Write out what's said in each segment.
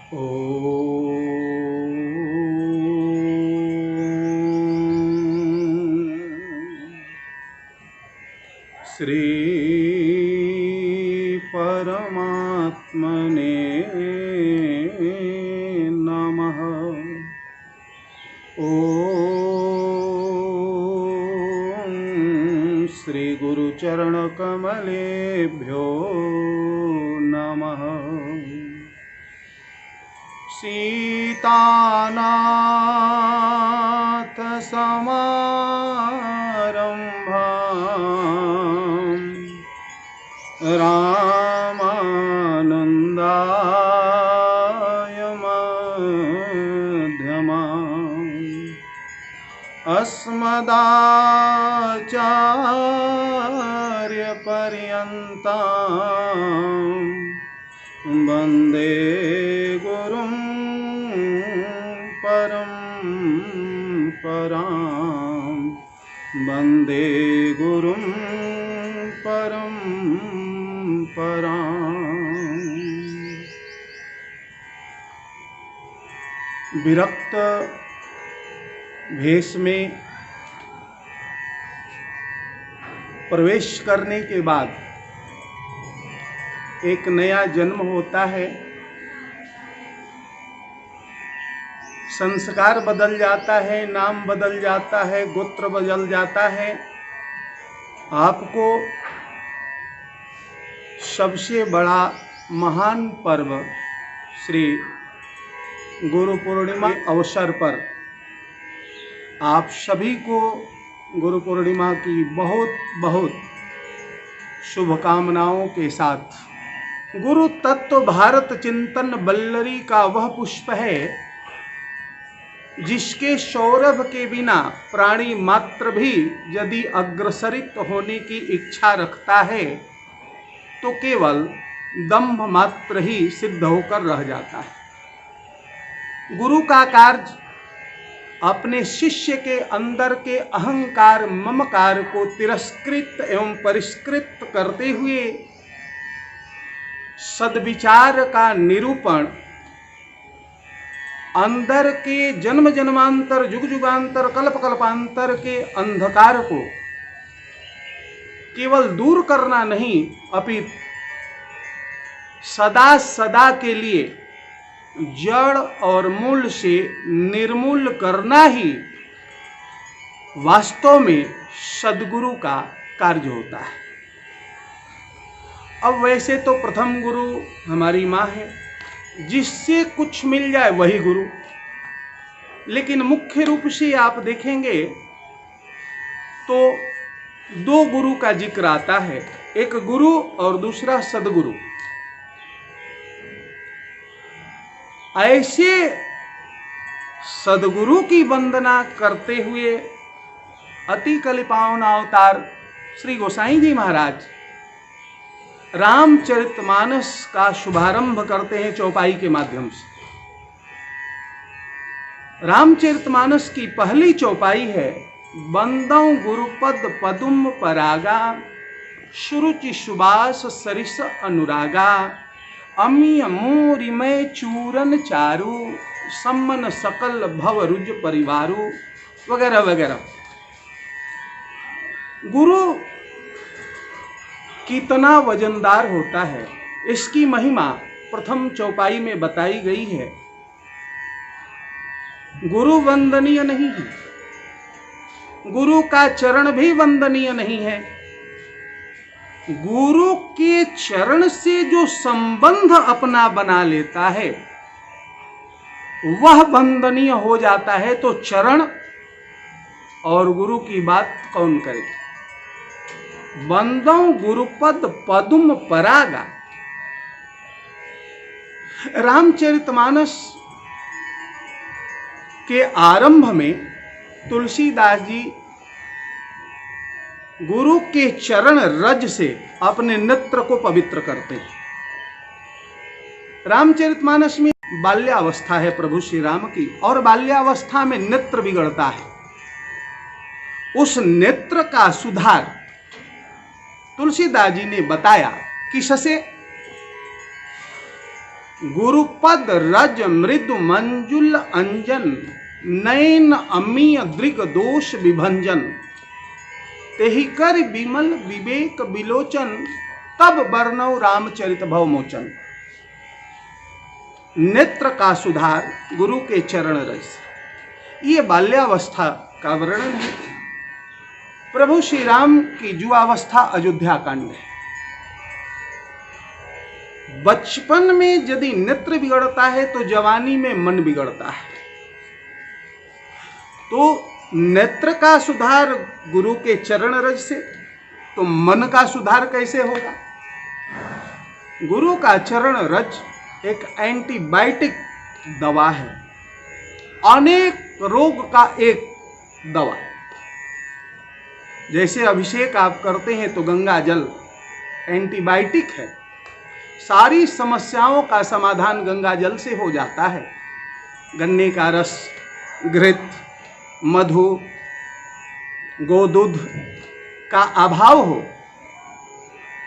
श्री परमात्मने नमः। ओम श्री गुरुचरण कमलेभ्यो नमः। सीतानाथ समारंभां रामानंदाय मध्यमाम् अस्मदाचार्यपर्यन्तां वन्दे गुरुं परम्परां। वन्दे गुरुं परम्परां। विरक्त भेष में प्रवेश करने के बाद एक नया जन्म होता है। संस्कार बदल जाता है, नाम बदल जाता है, गोत्र बदल जाता है। आपको सबसे बड़ा महान पर्व श्री गुरु पूर्णिमा के अवसर पर आप सभी को गुरु पूर्णिमा की बहुत बहुत शुभकामनाओं के साथ, गुरु तत्व भारत चिंतन बल्लरी का वह पुष्प है जिसके सौरभ के बिना प्राणी मात्र भी यदि अग्रसरित होने की इच्छा रखता है तो केवल दंभ मात्र ही सिद्ध होकर रह जाता है। गुरु का कार्य अपने शिष्य के अंदर के अहंकार ममकार को तिरस्कृत एवं परिष्कृत करते हुए सद्विचार का निरूपण, अंदर के जन्म जन्मांतर युग युगांतर कल्प कल्पांतर के अंधकार को केवल दूर करना नहीं, अपितु सदा सदा के लिए जड़ और मूल से निर्मूल करना ही वास्तव में सद्गुरु का कार्य होता है। अब वैसे तो प्रथम गुरु हमारी माँ है, जिससे कुछ मिल जाए वही गुरु। लेकिन मुख्य रूप से आप देखेंगे तो दो गुरु का जिक्र आता है, एक गुरु और दूसरा सद्गुरु। ऐसे सद्गुरु की वंदना करते हुए अति कलिपावन अवतार श्री गोसाई जी महाराज रामचरितमानस का शुभारंभ करते हैं चौपाई के माध्यम से। रामचरितमानस की पहली चौपाई है, बंदौ गुरुपद पदुम परागा सुरुचि सुबास सरिस अनुरागा अमीय मोरिमय चूरन चारु सम्मन सकल भव रुज परिवारु वगैरह वगैरह। गुरु कितना वजनदार होता है, इसकी महिमा प्रथम चौपाई में बताई गई है। गुरु वंदनीय नहीं है, गुरु का चरण भी वंदनीय नहीं है। गुरु के चरण से जो संबंध अपना बना लेता है वह वंदनीय हो जाता है। तो चरण और गुरु की बात कौन करे। बंदौ गुरुपद पदुम परागा। रामचरितमानस के आरंभ में तुलसीदास जी गुरु के चरण रज से अपने नेत्र को पवित्र करते हैं। रामचरितमानस में बाल्यावस्था है प्रभु श्री राम की, और बाल्यावस्था में नेत्र बिगड़ता है। उस नेत्र का सुधार तुलसीदास जी ने बताया किससे। गुरुपद रज मृदु मंजुल अंजन नयन अमीय दृग दोष विभंजन तेहि कर विमल विवेक विलोचन तब वर्णव रामचरित भवमोचन। नेत्र का सुधार गुरु के चरण रज। ये बाल्यावस्था का वर्णन है। प्रभु श्री राम की युवावस्था अयोध्या कांड है। बचपन में यदि नेत्र बिगड़ता है तो जवानी में मन बिगड़ता है। तो नेत्र का सुधार गुरु के चरण रज से, तो मन का सुधार कैसे होगा? गुरु का चरण रज एक एंटीबायोटिक दवा है, अनेक रोग का एक दवा। जैसे अभिषेक आप करते हैं तो गंगा जल एंटीबायोटिक है, सारी समस्याओं का समाधान गंगा जल से हो जाता है। गन्ने का रस, घृत, मधु, गोदूध का अभाव हो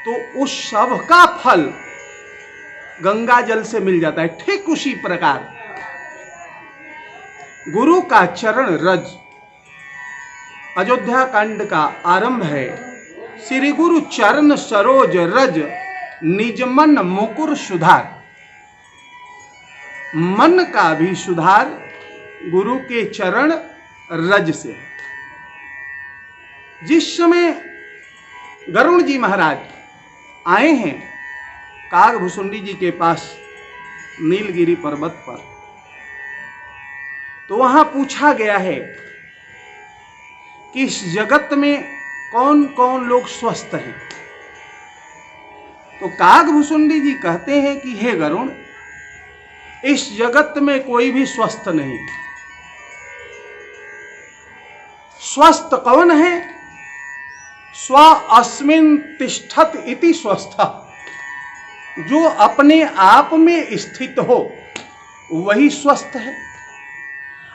तो उस सब का फल गंगा जल से मिल जाता है। ठीक उसी प्रकार गुरु का चरण रज अयोध्या कांड का आरंभ है। श्री गुरु चरण सरोज रज निज मन मुकुर सुधार। मन का भी सुधार गुरु के चरण रज से। जिस समय गरुण जी महाराज आए हैं कागभुसुंडी जी के पास नीलगिरी पर्वत पर, तो वहां पूछा गया है कि इस जगत में कौन कौन लोग स्वस्थ हैं। तो कागभुसुंडी जी कहते हैं कि हे गरुण, इस जगत में कोई भी स्वस्थ नहीं। स्वस्थ कौन है? स्व अस्मिन् तिष्ठत इति स्वस्थ। जो अपने आप में स्थित हो वही स्वस्थ है।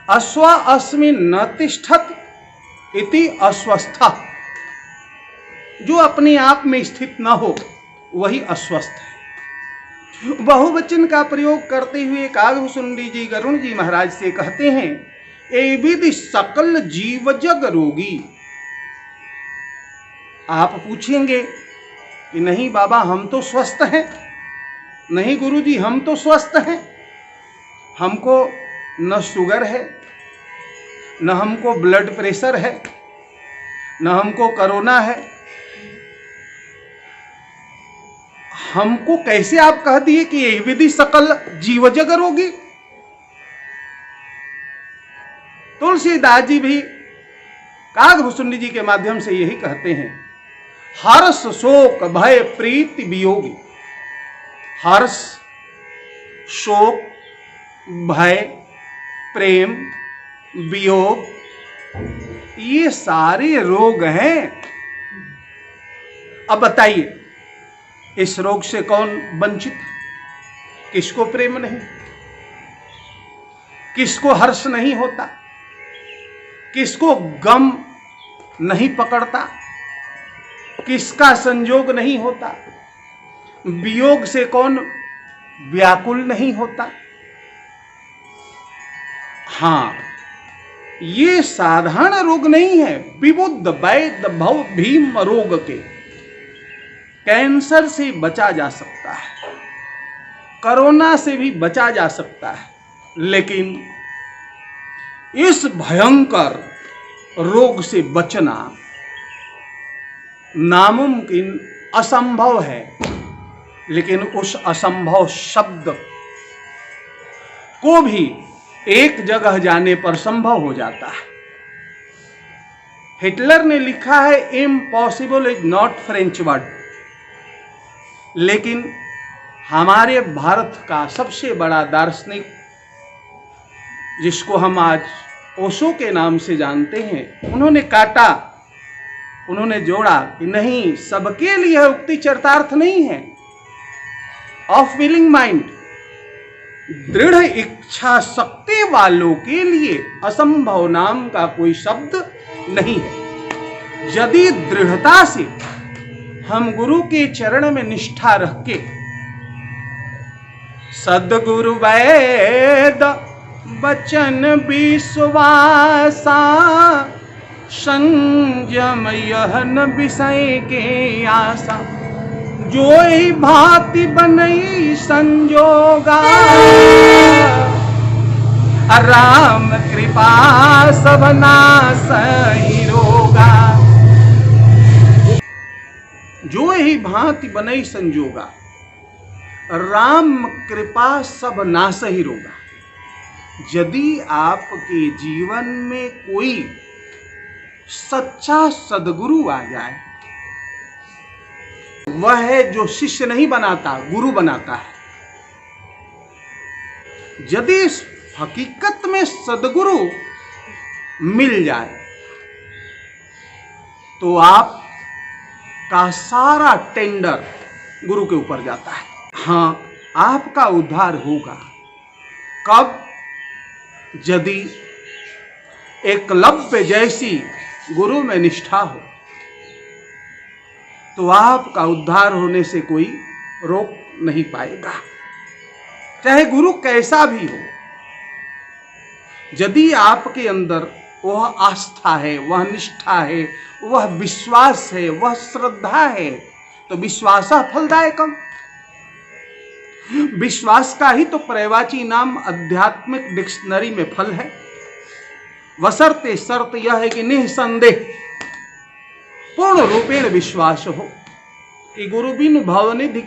अस्व अस्मिन् न तिष्ठत इति अस्वस्थ। जो अपने आप में स्थित न हो वही अस्वस्थ है। बहुवचन का प्रयोग करते हुए कागभुसुंडी जी गरुण जी महाराज से कहते हैं, ए विधि सकल जीव जग रोगी। आप पूछेंगे कि नहीं बाबा हम तो स्वस्थ हैं। नहीं गुरुजी हम तो स्वस्थ हैं, हमको न शुगर है, न हमको ब्लड प्रेशर है, न हमको कोरोना है। हमको कैसे आप कह दिए कि ये विधि सकल जीव जग रोगी? तुलसीदास जी भी कागभुसुंडी जी के माध्यम से यही कहते हैं, हर्ष शोक भय प्रीति वियोगी। हर्ष, शोक, भय, प्रेम, वियोग, ये सारे रोग हैं। अब बताइए इस रोग से कौन वंचित? किसको प्रेम नहीं, किसको हर्ष नहीं होता, किसको गम नहीं पकड़ता, किसका संयोग नहीं होता, वियोग से कौन व्याकुल नहीं होता। हाँ, ये साधारण रोग नहीं है। विबुद्ध वैद्य भव भीम रोग के कैंसर से बचा जा सकता है, कोरोना से भी बचा जा सकता है, लेकिन इस भयंकर रोग से बचना नामुमकिन, असंभव है। लेकिन उस असंभव शब्द को भी एक जगह जाने पर संभव हो जाता है। हिटलर ने लिखा है impossible is not French word, लेकिन हमारे भारत का सबसे बड़ा दार्शनिक जिसको हम आज ओशो के नाम से जानते हैं, उन्होंने काटा, उन्होंने जोड़ा कि नहीं, सबके लिए उक्ति चरितार्थ नहीं है। ऑफ विलिंग माइंड, दृढ़ इच्छा शक्ति वालों के लिए असंभव नाम का कोई शब्द नहीं है। यदि दृढ़ता से हम गुरु के चरण में निष्ठा रख के सद्गुरु वैद बचन विश्वासा, संयम यहन विषय के आशा। जोई भांति बनई संजोगा, राम कृपा सब नासहि रोगा। जो ही भांति बनई संजोगा, राम कृपा सब नासहि रोगा। यदि आपके जीवन में कोई सच्चा सदगुरु आ जाए, वह जो शिष्य नहीं बनाता, गुरु बनाता है। यदि इस हकीकत में सदगुरु मिल जाए तो आप का सारा टेंडर गुरु के ऊपर जाता है। हाँ, आपका उद्धार होगा कब? यदि एकलव्य जैसी गुरु में निष्ठा हो, तो आपका उद्धार होने से कोई रोक नहीं पाएगा, चाहे गुरु कैसा भी हो। यदि आपके अंदर वह आस्था है, वह निष्ठा है, वह विश्वास है, वह श्रद्धा है, तो विश्वास फलदायकम। विश्वास का ही तो पर्यायवाची नाम आध्यात्मिक डिक्शनरी में फल है। वशर्ते शर्त यह है कि निसंदेह पूर्ण रूपेण विश्वास हो कि गुरु बिन भवनिधि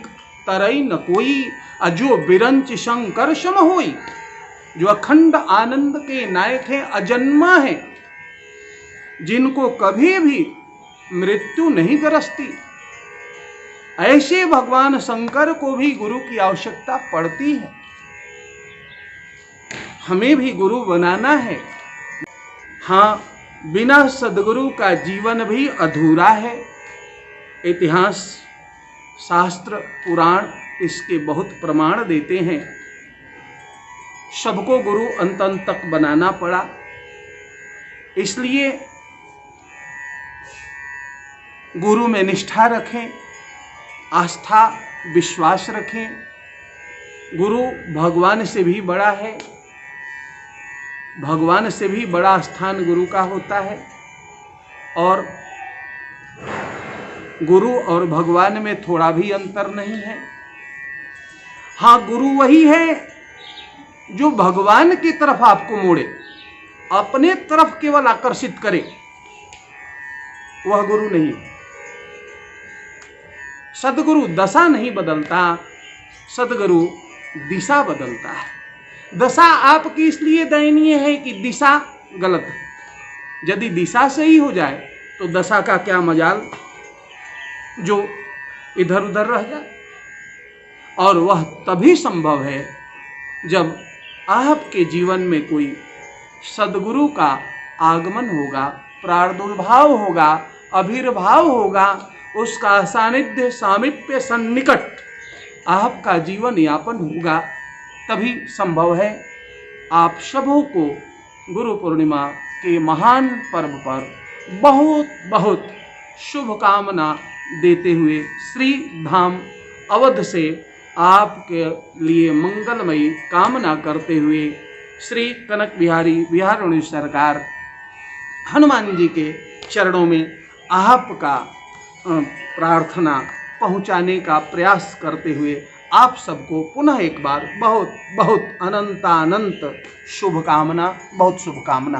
तरई न कोई, अजो बिरंच शंकर सम होई। जो अखंड आनंद के नायक हैं, अजन्मा है, जिनको कभी भी मृत्यु नहीं ग्रसती, ऐसे भगवान शंकर को भी गुरु की आवश्यकता पड़ती है। हमें भी गुरु बनाना है। हाँ, बिना सदगुरु का जीवन भी अधूरा है। इतिहास, शास्त्र, पुराण इसके बहुत प्रमाण देते हैं। सबको गुरु अंत तक बनाना पड़ा। इसलिए गुरु में निष्ठा रखें, आस्था विश्वास रखें। गुरु भगवान से भी बड़ा है, भगवान से भी बड़ा स्थान गुरु का होता है। और गुरु और भगवान में थोड़ा भी अंतर नहीं है। हाँ, गुरु वही है जो भगवान की तरफ आपको मोड़े, अपने तरफ केवल आकर्षित करे, वह गुरु नहीं। सदगुरु दशा नहीं बदलता, सदगुरु दिशा बदलता है। दशा आपकी इसलिए दयनीय है कि दिशा गलत है। यदि दिशा सही हो जाए तो दशा का क्या मजाल, जो इधर उधर रह जाए। और वह तभी संभव है जब आपके जीवन में कोई सदगुरु का आगमन होगा, प्रादुर्भाव होगा, आविर्भाव होगा, उसका सानिध्य, सामीप्य, सन्निकट आपका जीवन यापन होगा, तभी संभव है। आप सबों को गुरु पूर्णिमा के महान पर्व पर बहुत बहुत शुभकामना देते हुए, श्री धाम अवध से आपके लिए मंगलमयी कामना करते हुए, श्री कनक बिहारी बिहार सरकार हनुमान जी के चरणों में आपका प्रार्थना पहुंचाने का प्रयास करते हुए आप सबको पुनः एक बार बहुत बहुत अनंतानंत शुभकामना, बहुत शुभकामना।